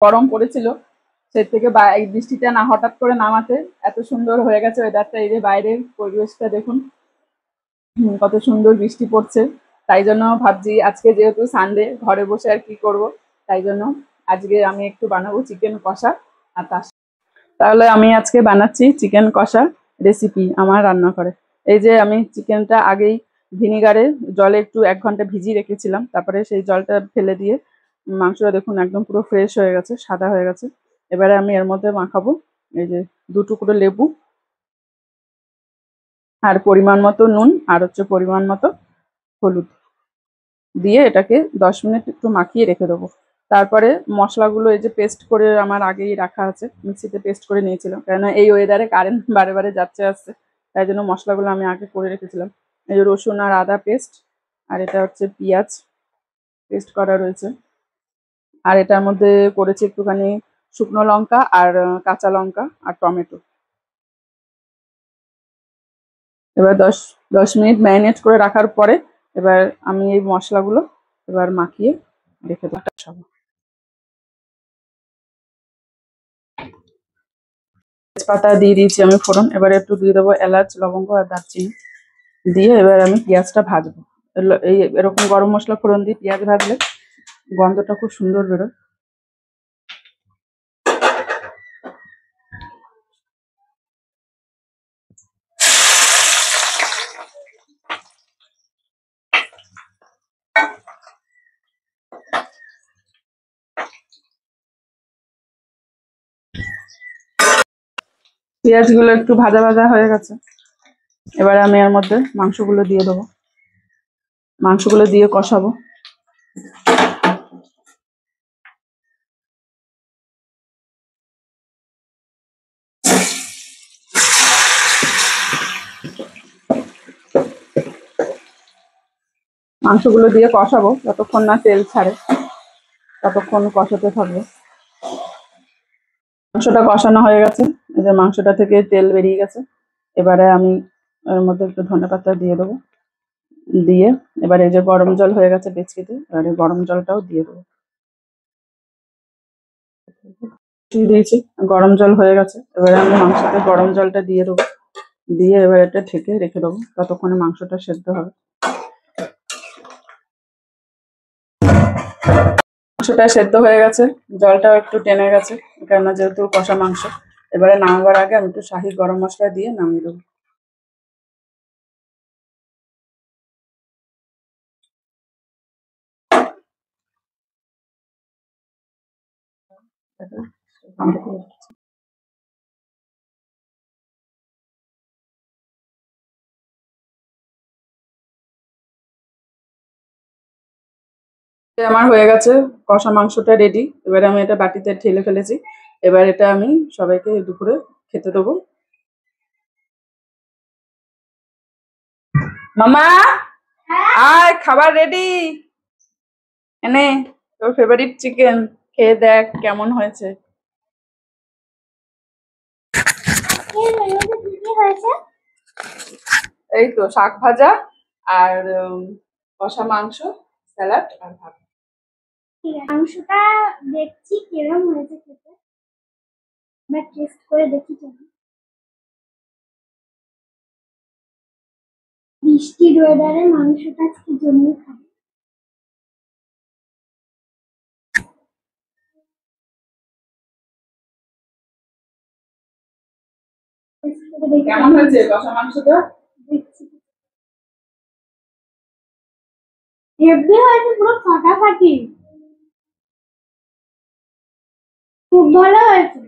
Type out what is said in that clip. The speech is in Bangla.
গরম পড়েছিল, সে থেকে এই বৃষ্টিটা না হঠাৎ করে নামাতে এত সুন্দর হয়ে গেছে ওয়েদারটা। এই যে বাইরের পরিবেশটা দেখুন, কত সুন্দর বৃষ্টি পড়ছে। তাই জন্য ভাবছি আজকে যেহেতু সানডে, ঘরে বসে আর কি করব, তাই জন্য আজকে আমি একটু বানাবো চিকেন কষা। আর তাহলে আমি আজকে বানাচ্ছি চিকেন কষা রেসিপি আমার রান্না করে। এই যে আমি চিকেনটা আগেই ভিনিগারে জলে একটু 1 ঘন্টা ভিজিয়ে রেখেছিলাম, তারপরে সেই জলটা ফেলে দিয়ে মাংসটা দেখুন একদম পুরো ফ্রেশ হয়ে গেছে, সাদা হয়ে গেছে। এবারে আমি এর মধ্যে মাখাবো এই যে 2 টুকরো লেবু, আর পরিমাণ মতো নুন, আর হচ্ছে পরিমাণ মতো হলুদ দিয়ে এটাকে 10 মিনিট একটু মাখিয়ে রেখে দেবো। তারপরে মশলাগুলো এই যে পেস্ট করে আমার আগেই রাখা আছে, মিক্সিতে পেস্ট করে নিয়েছিলাম, কেননা এই ওয়েদারে কারেন্ট বারে বারে যাচ্ছে আসছে, তাই জন্য মশলাগুলো আমি আগে করে রেখেছিলাম। এই যে রসুন আর আদা পেস্ট, আর এটা হচ্ছে পেঁয়াজ পেস্ট করা রয়েছে, আর এটার মধ্যে করেছি একটুখানি শুকনো লঙ্কা আর কাঁচা লঙ্কা আর টমেটো। এবার 10 মিনিট ম্যারিনেট করে রাখার পরে এবার আমি এই মশলাগুলো এবার মাখিয়ে রেখে দেবো। তেজপাতা দিয়ে দিয়েছি আমি ফোড়ন, এবারে একটু দিয়ে দেবো এলাচ, লবঙ্গ আর দারচিনি দিয়ে এবার আমি পেঁয়াজটা ভাজবো। এই এরকম গরম মশলা ফোড়ন দিয়ে পেঁয়াজ ভাজলে গন্ধটা খুব সুন্দর বেরোয়। পেঁয়াজগুলো একটু ভাজা ভাজা হয়ে গেছে, এবারে আমি এর মধ্যে মাংসগুলো দিয়ে দেবো, মাংসগুলো দিয়ে কষাবো। মাংসগুলো দিয়ে কষাবো যতক্ষণ না তেল ছাড়ে, ততক্ষণ কষাতে থাকবো। মাংসটা কষানো হয়ে গেছে, এই যে মাংসটা থেকে তেল বেরিয়ে গেছে। এবারে আমি এর মধ্যে একটু ধনেপাতা দিয়ে দেবো, দিয়ে এবারে এই যে গরম জল হয়ে গেছে ডেচকিতে, এবারে গরম জলটাও দিয়ে দেবো। দিয়েছি, গরম জল হয়ে গেছে, এবারে আমি মাংসতে গরম জলটা দিয়ে দেবো, দিয়ে এবার এটা ঢেকে রেখে দেবো ততক্ষণে মাংসটা সেদ্ধ হবে। মাংসটা সেদ্ধ হয়ে গেছে, জলটাও একটু টেনে গেছে, কেননা যেহেতু কষা মাংস। এবারে নামাবার আগে আমি একটু শাহি গরম মশলা দিয়ে নামিয়ে দেবো। আমার হয়ে গেছে কষা মাংসটা রেডি, এবারে আমি এটা বাটিতে ঢেলে ফেলেছি। এবার এটা আমি সবাইকে দুপুরে খেতে দেবো। মামা আয়, খাবার রেডি, এনে তোর ফেভারিট চিকেন, খেয়ে দেখ কেমন হয়েছে। এই তো শাক ভাজা আর কষা মাংস, স্যালাড আর ভাত। মাংসটা দেখছি কিরম হয়েছে খেতে, আমরা টেস্ট করে দেখি কেমন। বৃষ্টির ওয়েদারে মাংসটা আজকে জমিয়ে খাবো। কেমন হয়েছে কষা মাংসটা? দেখছি হেভি হয়েছে, পুরো ফাটাফাটি, খুব ভালো হয়েছে।